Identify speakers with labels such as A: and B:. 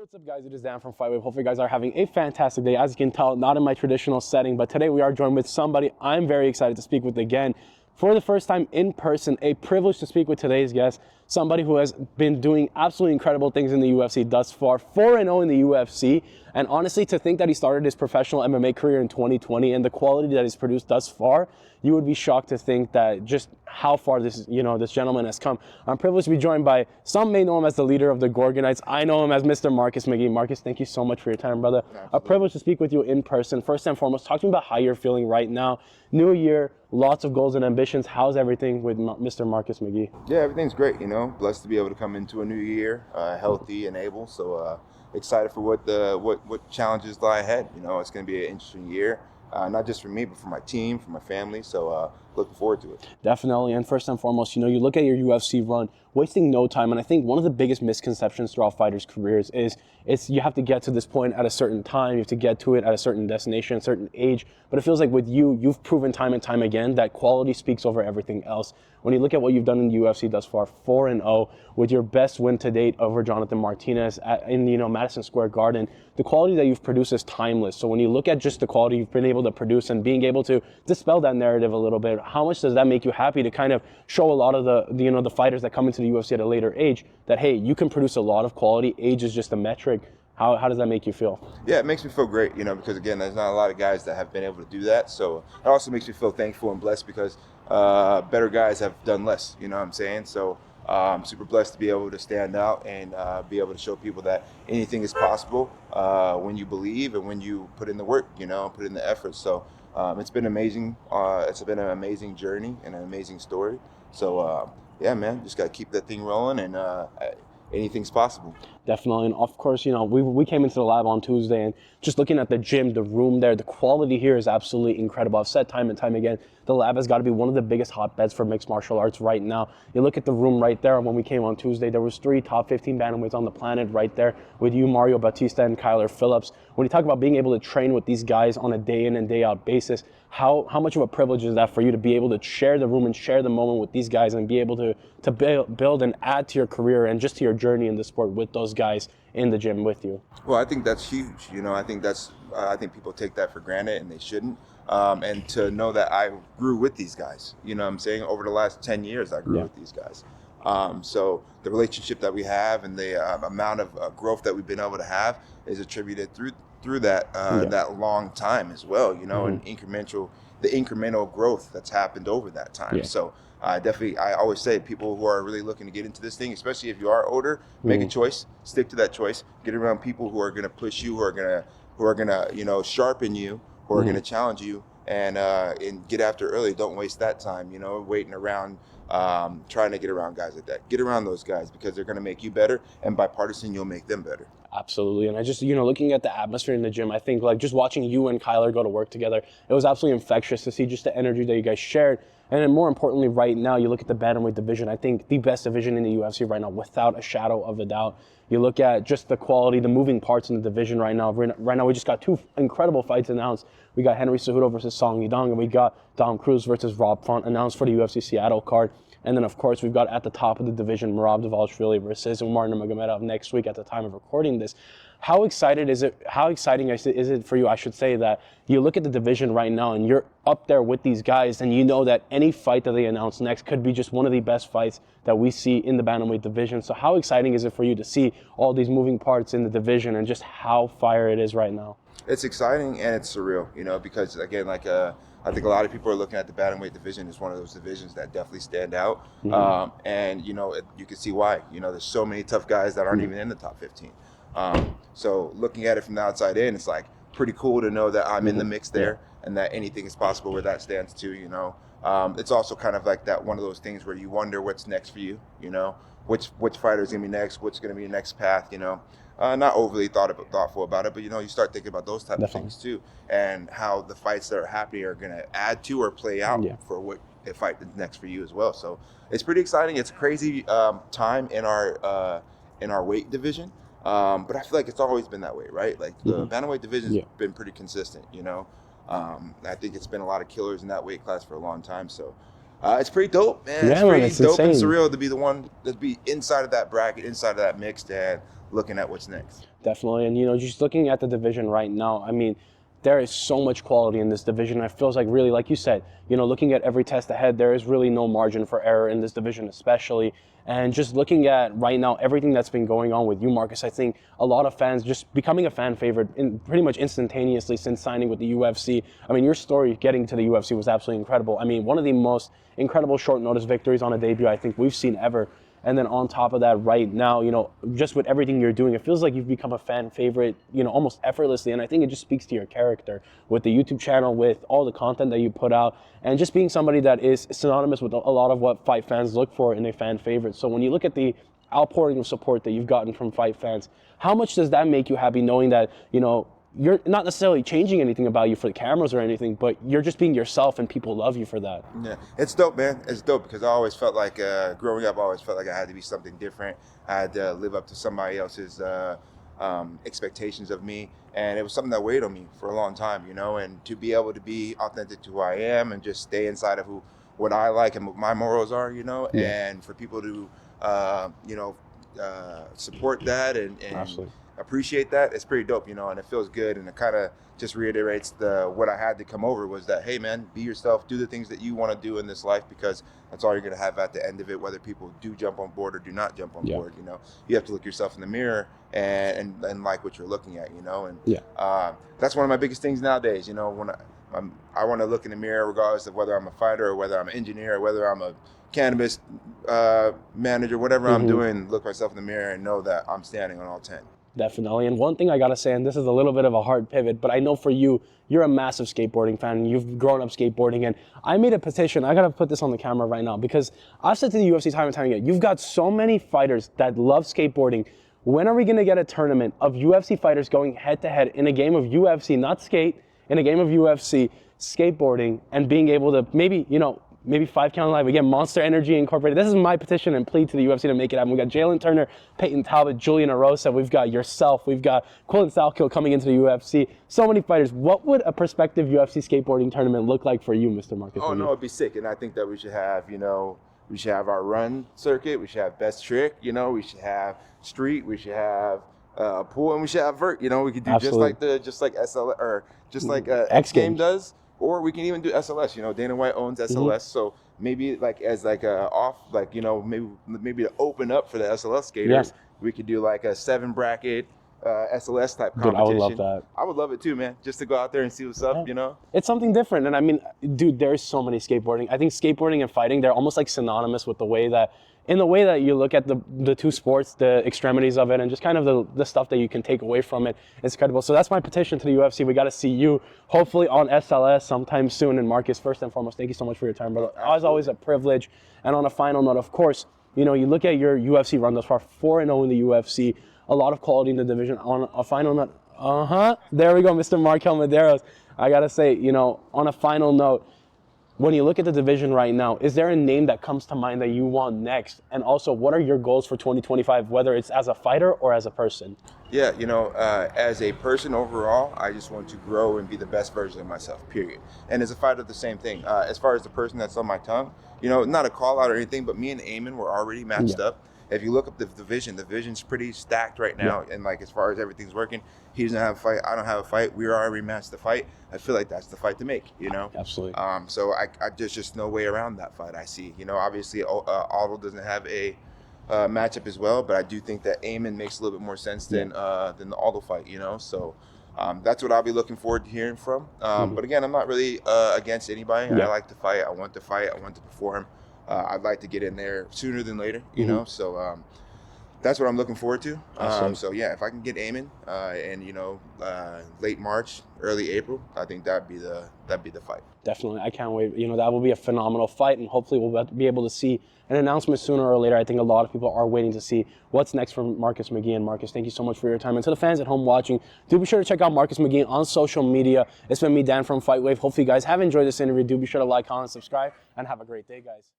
A: What's up, guys? It is Dan from FightWave. Hopefully you guys are having a fantastic day. As you can tell, not in my traditional setting, but today we are joined with somebody I'm very excited to speak with again. For the first time in person, a privilege to speak with today's guest, somebody who has been doing absolutely incredible things in the UFC thus far, 4-0 in the UFC, and honestly, to think that he started his professional MMA career in 2020 and the quality that he's produced thus far, you would be shocked to think that just how far this gentleman has come. I'm privileged to be joined by, some may know him as the leader of the Gorgonites. I know him as Mr. Marcus McGhee. Marcus, thank you so much for your time, brother.
B: Absolutely.
A: A privilege to speak with you in person. First and foremost, talk to me about how you're feeling right now. New year, lots of goals and ambitions. How's everything with Mr. Marcus McGhee?
B: Yeah, everything's great. Blessed to be able to come into a new year, healthy and able. So excited for what challenges lie ahead. It's going to be an interesting year, not just for me, but for my team, for my family. So looking forward to it.
A: Definitely. And first and foremost, you look at your UFC run, wasting no time. And I think one of the biggest misconceptions throughout fighters' careers is you have to get to this point at a certain time. You have to get to it at a certain destination, a certain age. But it feels like with you, you've proven time and time again that quality speaks over everything else. When you look at what you've done in the UFC thus far, 4-0, with your best win to date over Jonathan Martinez in Madison Square Garden, the quality that you've produced is timeless. So when you look at just the quality you've been able to produce and being able to dispel that narrative a little bit, how much does that make you happy to kind of show a lot of the fighters that come into the UFC at a later age that, hey, you can produce a lot of quality, age is just a metric? How does that make you feel?
B: Yeah, it makes me feel great, because again, there's not a lot of guys that have been able to do that. So it also makes me feel thankful and blessed because better guys have done less, you know what I'm saying? So I'm super blessed to be able to stand out and be able to show people that anything is possible when you believe and when you put in the work, put in the effort. So it's been amazing. It's been an amazing journey and an amazing story. So yeah, man, just got to keep that thing rolling and anything's possible.
A: Definitely. And of course, we came into the lab on Tuesday and just looking at the gym, the room there, the quality here is absolutely incredible. I've said time and time again, the lab has got to be one of the biggest hotbeds for mixed martial arts right now. You look at the room right there. When we came on Tuesday, there was 3 top 15 bantamweights on the planet right there with you, Mario Bautista, and Kyler Phillips. When you talk about being able to train with these guys on a day in and day out basis, how much of a privilege is that for you to be able to share the room and share the moment with these guys and be able to build and add to your career and just to your journey in the sport with those guys in the gym with you?
B: Well, I think that's huge. I think people take that for granted and they shouldn't. And to know that I grew with these guys, what I'm saying? Over the last 10 years, I grew with these guys. So the relationship that we have and the amount of growth that we've been able to have is attributed through that that long time as well, and the incremental growth that's happened over that time. So I always say people who are really looking to get into this thing, especially if you are older, make a choice, stick to that choice, get around people who are going to push you, who are going to sharpen you, who are going to challenge you, and get after early. Don't waste that time, waiting around, trying to get around guys like that. Get around those guys because they're going to make you better, and by partisan, you'll make them better.
A: Absolutely. And I just, looking at the atmosphere in the gym, I think just watching you and Kyler go to work together, it was absolutely infectious to see just the energy that you guys shared. And then more importantly, right now, you look at the bantamweight division, I think the best division in the UFC right now, without a shadow of a doubt. You look at just the quality, the moving parts in the division right now. Right now, we just got 2 incredible fights announced. We got Henry Cejudo versus Song Yadong, and we got Dom Cruz versus Rob Font announced for the UFC Seattle card. And then, of course, we've got at the top of the division, Merab Dvalishvili versus Umar Nurmagomedov next week at the time of recording this. How exciting is it for you, I should say, that you look at the division right now and you're up there with these guys and you know that any fight that they announce next could be just one of the best fights that we see in the bantamweight division. So how exciting is it for you to see all these moving parts in the division and just how fire it is right now?
B: It's exciting and it's surreal, because again, I think a lot of people are looking at the bantamweight division as one of those divisions that definitely stand out. And you can see why. There's so many tough guys that aren't even in the top 15. So looking at it from the outside in, it's pretty cool to know that I'm in the mix there and that anything is possible where that stands too. It's also kind of like that one of those things where you wonder what's next for you. Which fighter is gonna be next? What's gonna be your next path? Not overly thoughtful about it, but you start thinking about those type of things too, and how the fights that are happening are going to add to or play out for what a fight that's next for you as well. So it's pretty exciting. It's a crazy time in our weight division, but I feel like it's always been that way, right? Like the bantamweight division's been pretty consistent. I think it's been a lot of killers in that weight class for a long time. So it's pretty dope, man. It's pretty dope and surreal to be the one to be inside of that bracket, inside of that mix, and looking at what's next.
A: Definitely. And, you know, just looking at the division right now, I mean, there is so much quality in this division. It feels like really, like you said, you know, looking at every test ahead, there is really no margin for error in this division especially. And just looking at right now, everything that's been going on with you, Marcus, I think a lot of fans just becoming a fan favorite in pretty much instantaneously since signing with the UFC. I mean, your story getting to the UFC was absolutely incredible. I mean, one of the most incredible short notice victories on a debut I think we've seen ever. And then on top of that, right now, you know, just with everything you're doing, it feels like you've become a fan favorite, you know, almost effortlessly. And I think it just speaks to your character with the YouTube channel, with all the content that you put out, and just being somebody that is synonymous with a lot of what fight fans look for in a fan favorite. So when you look at the outpouring of support that you've gotten from fight fans, how much does that make you happy knowing that, you know, you're not necessarily changing anything about you for the cameras or anything, but you're just being yourself and people love you for that?
B: Yeah, it's dope, man. It's dope because I always felt like, growing up, I always felt like I had to be something different. I had to live up to somebody else's expectations of me. And it was something that weighed on me for a long time, you know, and to be able to be authentic to who I am and just stay inside of what I like and what my morals are, you know, and for people to, support that and
A: Absolutely.
B: appreciate that, it's pretty dope, you know, and it feels good. And it kind of just reiterates what I had to come over was that, hey man, be yourself, do the things that you want to do in this life, because that's all you're going to have at the end of it, whether people do jump on board or do not jump on board. You know, you have to look yourself in the mirror and like what you're looking at, you know, and that's one of my biggest things nowadays, you know, when I want to look in the mirror regardless of whether I'm a fighter or whether I'm an engineer or whether I'm a cannabis manager, whatever I'm doing, look myself in the mirror and know that I'm standing on all 10.
A: Definitely. And one thing I got to say, and this is a little bit of a hard pivot, but I know for you, you're a massive skateboarding fan and you've grown up skateboarding. And I made a petition. I got to put this on the camera right now because I've said to the UFC time and time again, you've got so many fighters that love skateboarding. When are we going to get a tournament of UFC fighters going head to head in a game of UFC, not skate, in a game of UFC, skateboarding, and being able to maybe 5 count live. We get Monster Energy Incorporated. This is my petition and plea to the UFC to make it happen. We got Jalen Turner, Peyton Talbot, Julian Erosa. We've got yourself. We've got Quillen Salkill coming into the UFC. So many fighters. What would a prospective UFC skateboarding tournament look like for you, Mr. Marcus?
B: Oh, no, it'd be sick. And I think that we should have, we should have our run circuit. We should have best trick. We should have street. We should have pool, and we should have vert. We could do
A: Absolutely.
B: just like SL or just like X Game does. Or we can even do SLS. Dana White owns SLS, so maybe like as like a off, like maybe to open up for the SLS skaters, we could do like a 7 bracket SLS type competition.
A: Dude, I would love that.
B: I would love it too, man. Just to go out there and see what's up.
A: It's something different, and I mean, dude, there's so many skateboarding. I think skateboarding and fighting, they're almost like synonymous with the way that you look at the two sports, the extremities of it, and just kind of the stuff that you can take away from it. It's incredible. So that's my petition to the UFC. We got to see you, hopefully, on SLS sometime soon. And Marcus, first and foremost, thank you so much for your time, brother. As always, a privilege. And on a final note, of course, you look at your UFC run thus far, 4-0 in the UFC, a lot of quality in the division. On a final note, there we go, Mr. Markel Medeiros. I got to say, on a final note, when you look at the division right now, is there a name that comes to mind that you want next? And also, what are your goals for 2025, whether it's as a fighter or as a person?
B: Yeah, as a person overall, I just want to grow and be the best version of myself, period. And as a fighter, the same thing. As far as the person that's on my tongue, not a call out or anything, but me and Aiemann were already matched up. If you look up the division's pretty stacked right now. And like, as far as everything's working, he doesn't have a fight, I don't have a fight. We already matched the fight. I feel like that's the fight to make,
A: Absolutely.
B: So there's just no way around that fight, I see. Obviously, Otto doesn't have a matchup as well, but I do think that Aiemann makes a little bit more sense than the Aldo fight, So that's what I'll be looking forward to hearing from. But again, I'm not really against anybody. I like to fight. I want to fight. I want to perform. I'd like to get in there sooner than later, So that's what I'm looking forward to. So yeah, if I can get Aiemann and late March, early April, I think that'd be the fight. Definitely,
A: I can't wait. That will be a phenomenal fight, and hopefully we'll be able to see an announcement sooner or later. I think a lot of people are waiting to see what's next from Marcus McGhee. And Marcus, thank you so much for your time. And to the fans at home watching, do be sure to check out Marcus McGhee on social media. It's been me, Dan from FightWave. Hopefully you guys have enjoyed this interview. Do be sure to like, comment, subscribe, and have a great day, guys.